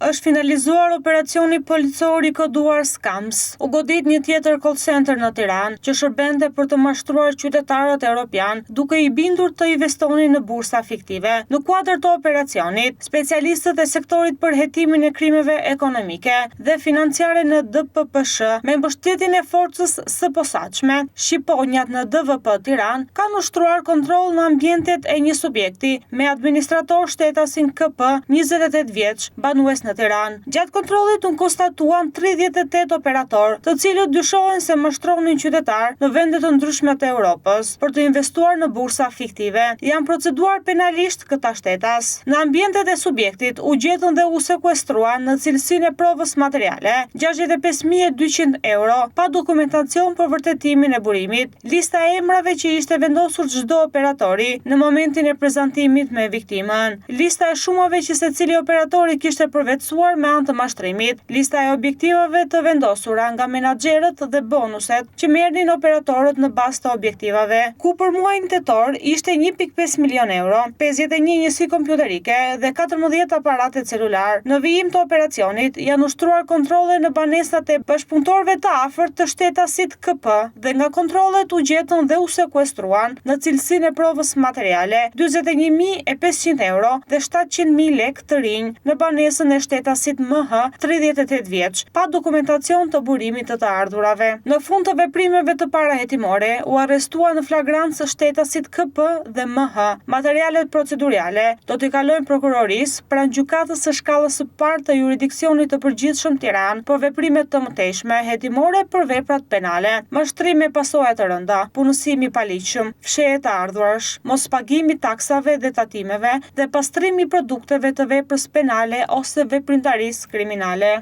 është finalizuar operacioni policor i koduar Skams. U godit një tjetër call center në Tiranë që shërbente për të mashtruar qytetarët evropian duke i bindur të investonin në bursa fiktive. Në kuadër të operacionit, specialistët e sektorit për hetimin e krimeve ekonomike dhe financiare në DPPSH me mbështetjen e forcës së posaçme shqiponjat në DVP Tiranë kanë ushtruar kontroll në ambientet e një subjekti me administrator shtetasin KP 28 vjeç, banues në Tiranë. Gjatë kontrollit u konstatuan 38 operator, të cilët dyshohen se mashtronin qytetar në vende të ndryshme të Europës për të investuar në bursa fiktive. Janë proceduar penalisht këta shtetas. Në ambientet e subjektit u gjetën dhe u sekuestruan në cilësinë e provës materiale 65.200 euro pa dokumentacion për vërtetimin e burimit. Lista e emrave që ishte vendosur çdo operatori në momentin e prezantimit me viktimën. Lista e shumave që secili operatori kishte përvetësuar me anë të mashtrimit. Lista e objektivave të vendosura nga menaxherët dhe bonuset që merrnin operatorët në bazë të objektivave, ku për muajin tetor ishte 1.5 milion euro, 51 njësi kompjuterike dhe 14 aparate celular. Në vijim të operacionit janë ushtruar kontrolle në banesat e bashkëpunëtorëve të afërt të shtetasit KP dhe nga kontrollet u gjetën dhe u sekuestruan në cilësinë e provës materiale 41.500 euro dhe 700.000 lek të rinj në banesën e shtetasit MH 38 vjeç, pa dokumentacion të burimit të ardhurave. Në fund të veprimeve të parahetimore, u arrestua në flagrancë shtetasit KP dhe MH. Materialet procedurale do t'i kalojnë prokurorisë pranë gjykatës së shkallës së parë të jurisdiksionit të përgjithshëm Tiranë për veprimet të mëtejshme hetimore për veprat penale, mashtrim me pasoja të rënda, punësim i paligjshëm, fshehje të ardhurash, mos pagimi taksave dhe tatimeve dhe pastrimi produkteve të veprës penale ose veprimtarisë kriminale.